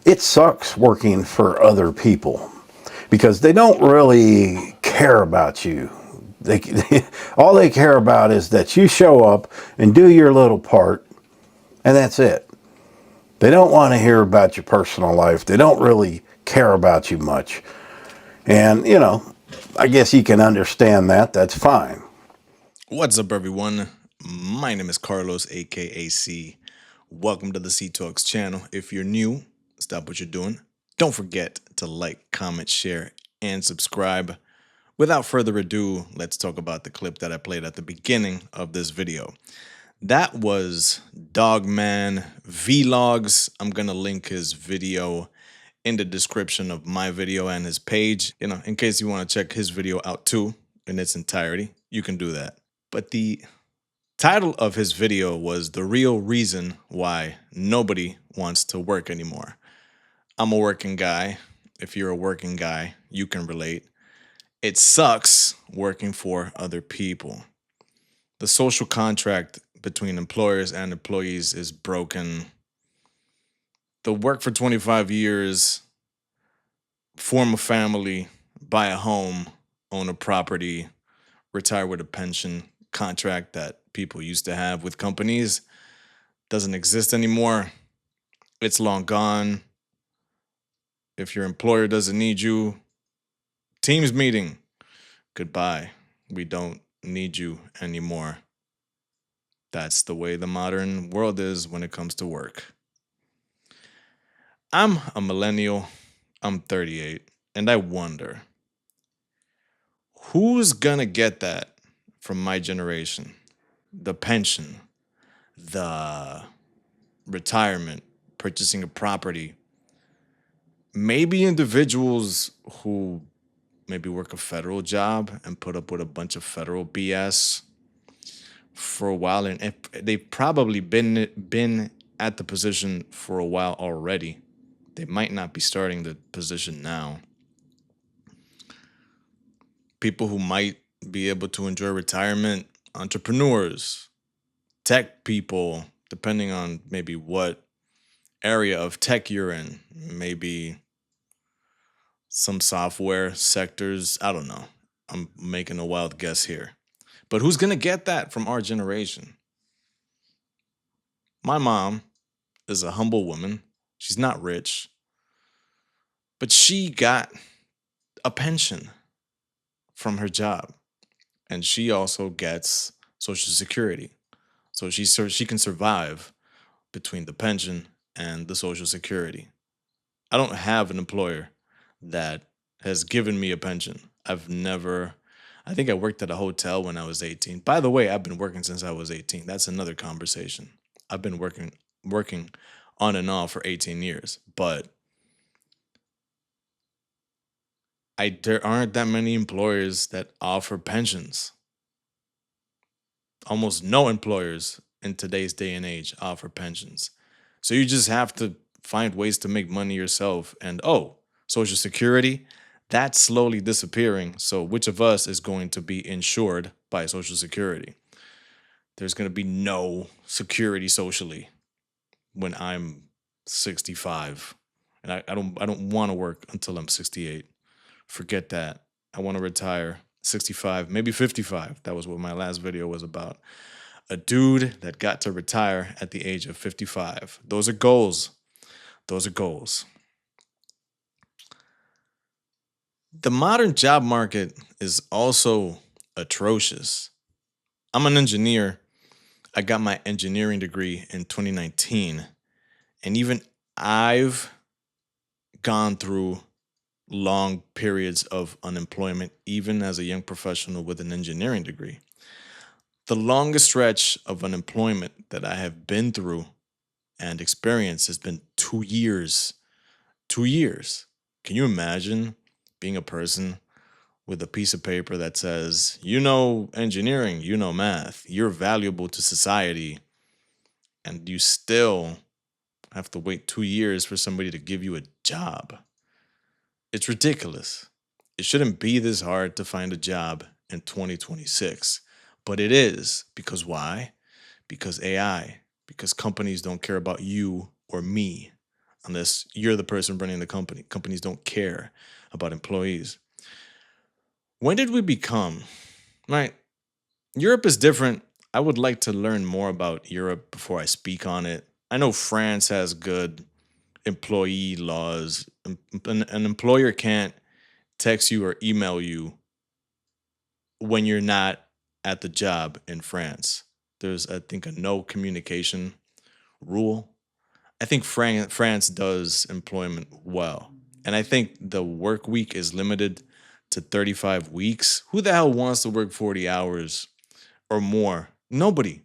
it sucks working for other people because they don't really care about you. They, all they care about is that you show up and do your little part, and that's it. They don't want to hear about your personal life. They don't really care about you much. And, I guess you can understand that. That's fine. What's up, everyone? My name is Carlos, aka C. Welcome to the C Talks channel. If you're new, stop what you're doing. Don't forget to like, comment, share, and subscribe. Without further ado, let's talk about the clip that I played at the beginning of this video. That was Dogman Vlogs. I'm gonna link his video in the description of my video and his page. In case you want to check his video out too in its entirety, you can do that. But the title of his video was The Real Reason Why Nobody Wants to Work Anymore. I'm a working guy. If you're a working guy, you can relate. It sucks working for other people. The social contract between employers and employees is broken. The work for 25 years, form a family, buy a home, own a property, retire with a pension contract that people used to have with companies doesn't exist anymore. It's long gone. If your employer doesn't need you, Teams meeting, goodbye. We don't need you anymore. That's the way the modern world is when it comes to work. I'm a millennial. I'm 38, and I wonder who's gonna get that from my generation? The pension, the retirement, purchasing a property. Maybe individuals who maybe work a federal job and put up with a bunch of federal BS for a while, and if they've probably been at the position for a while already. They might not be starting the position now. People who might be able to enjoy retirement, entrepreneurs, tech people, depending on maybe what area of tech you're in, maybe some software sectors. I don't know. I'm making a wild guess here. But who's going to get that from our generation? My mom is a humble woman. She's not rich, but she got a pension from her job, and she also gets Social Security. So she can survive between the pension and the Social Security. I don't have an employer that has given me a pension. I think I worked at a hotel when I was 18. By the way, I've been working since I was 18. That's another conversation. I've been working on and off for 18 years, but there aren't that many employers that offer pensions. Almost no employers in today's day and age offer pensions. So you just have to find ways to make money yourself. And Social Security, that's slowly disappearing. So which of us is going to be insured by Social Security? There's going to be no security socially when I'm 65. And I don't want to work until I'm 68. Forget that. I want to retire 65, maybe 55. That was what my last video was about. A dude that got to retire at the age of 55. Those are goals. Those are goals. The modern job market is also atrocious. I'm an engineer. I got my engineering degree in 2019. And even I've gone through long periods of unemployment, even as a young professional with an engineering degree. The longest stretch of unemployment that I have been through and experienced has been 2 years. 2 years. Can you imagine being a person with a piece of paper that says, you know engineering, you know math, you're valuable to society, and you still have to wait 2 years for somebody to give you a job? It's ridiculous. It shouldn't be this hard to find a job in 2026, but it is. Because why? Because AI, because companies don't care about you or me. unless you're the person running the company. Companies don't care about employees. When did we become, right? Europe is different. I would like to learn more about Europe before I speak on it. I know France has good employee laws. An employer can't text you or email you when you're not at the job in France. There's, I think, a no communication rule. I think France does employment well. And I think the work week is limited to 35 weeks. Who the hell wants to work 40 hours or more? Nobody.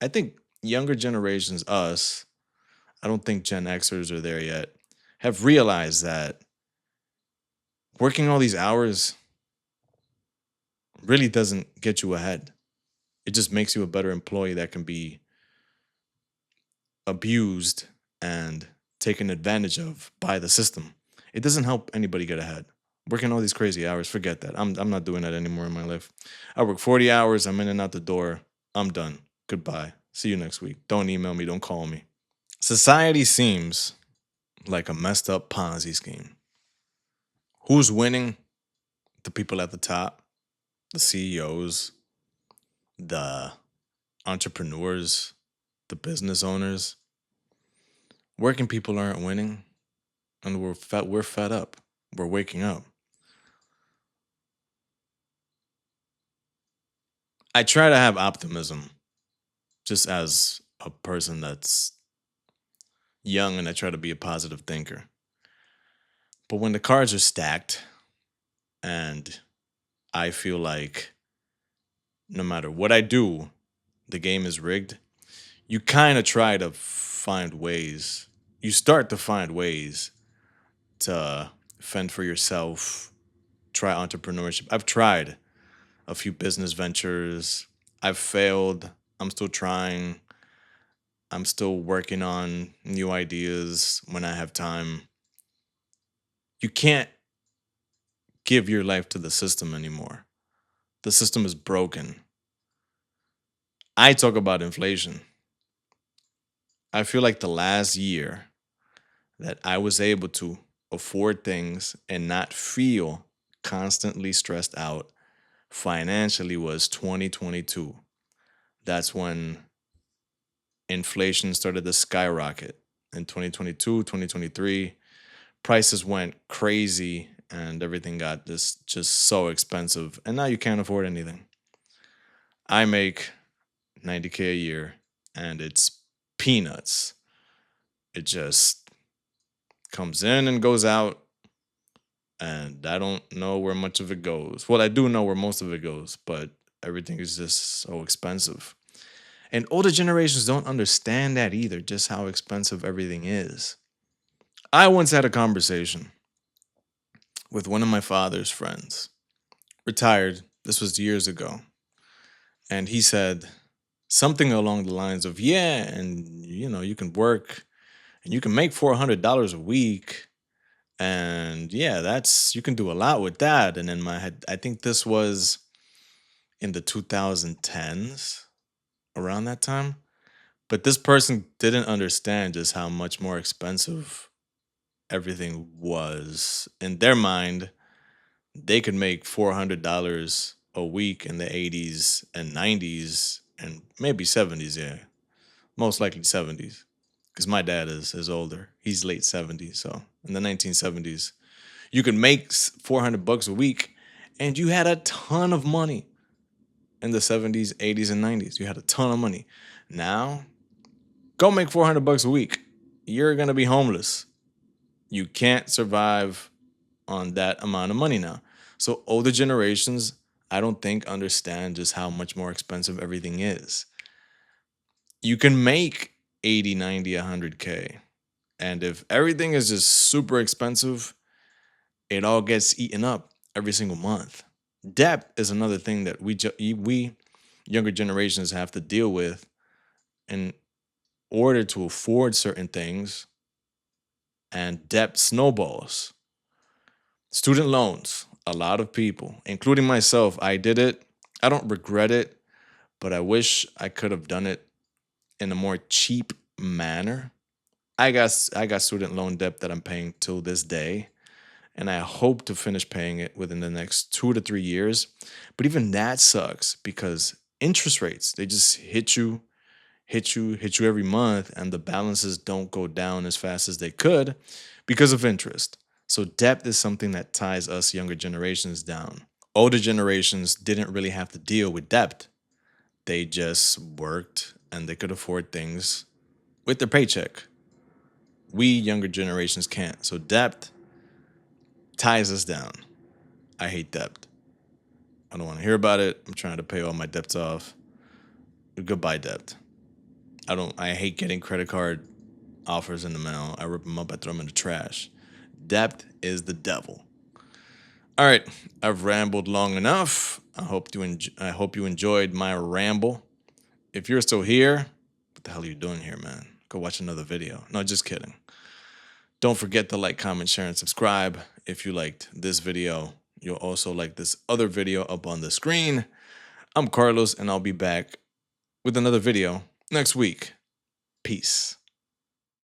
I think younger generations, us, I don't think Gen Xers are there yet, have realized that working all these hours really doesn't get you ahead. It just makes you a better employee that can be abused and taken advantage of by the system. It doesn't help anybody get ahead. Working all these crazy hours, forget that. I'm not doing that anymore in my life. I work 40 hours, I'm in and out the door. I'm done. Goodbye. See you next week. Don't email me, don't call me. Society seems like a messed up Ponzi scheme. Who's winning? The people at the top, the CEOs, the entrepreneurs, the business owners. Working people aren't winning, and we're fed up. We're waking up. I try to have optimism just as a person that's young, and I try to be a positive thinker. But when the cards are stacked and I feel like no matter what I do, the game is rigged, you kind of try to find ways. You start to find ways to fend for yourself, try entrepreneurship. I've tried a few business ventures. I've failed. I'm still trying. I'm still working on new ideas when I have time. You can't give your life to the system anymore. The system is broken. I talk about inflation. I feel like the last year that I was able to afford things and not feel constantly stressed out financially was 2022. That's when inflation started to skyrocket. In 2022, 2023, prices went crazy and everything got just so expensive. And now you can't afford anything. I make 90K a year and it's peanuts. It just comes in and goes out, and I don't know where much of it goes. Well, I do know where most of it goes, but everything is just so expensive. And older generations don't understand that either, just how expensive everything is. I once had a conversation with one of my father's friends, retired. This was years ago. And he said something along the lines of, yeah, and you can work and you can make $400 a week. And yeah, you can do a lot with that. And in my head, I think this was in the 2010s, around that time. But this person didn't understand just how much more expensive everything was. In their mind, they could make $400 a week in the 80s and 90s and maybe 70s, yeah. Most likely 70s. Because my dad is older. He's late 70s. So in the 1970s, you could make $400 a week and you had a ton of money. In the 70s, 80s, and 90s, you had a ton of money. Now, go make $400 a week. You're going to be homeless. You can't survive on that amount of money now. So older generations, I don't think understand just how much more expensive everything is. You can make 80, 90, 100K. And if everything is just super expensive, it all gets eaten up every single month. Debt is another thing that we younger generations have to deal with in order to afford certain things, and debt snowballs. Student loans, a lot of people, including myself, I did it. I don't regret it, but I wish I could have done it in a more cheap manner. I got student loan debt that I'm paying till this day, and I hope to finish paying it within the next 2 to 3 years. But even that sucks because interest rates, they just hit you every month, and the balances don't go down as fast as they could because of interest. So debt is something that ties us younger generations down. Older generations didn't really have to deal with debt. They just worked and they could afford things with their paycheck. We younger generations can't. So debt ties us down. I hate debt. I don't want to hear about it. I'm trying to pay all my debts off. Goodbye, debt. I hate getting credit card offers in the mail. I rip them up, I throw them in the trash. Debt is the devil. All right, I've rambled long enough. I hope you enjoyed my ramble. If you're still here, what the hell are you doing here, man? Go watch another video. No, just kidding. Don't forget to like, comment, share, and subscribe. If you liked this video, you'll also like this other video up on the screen. I'm Carlos, and I'll be back with another video next week. Peace.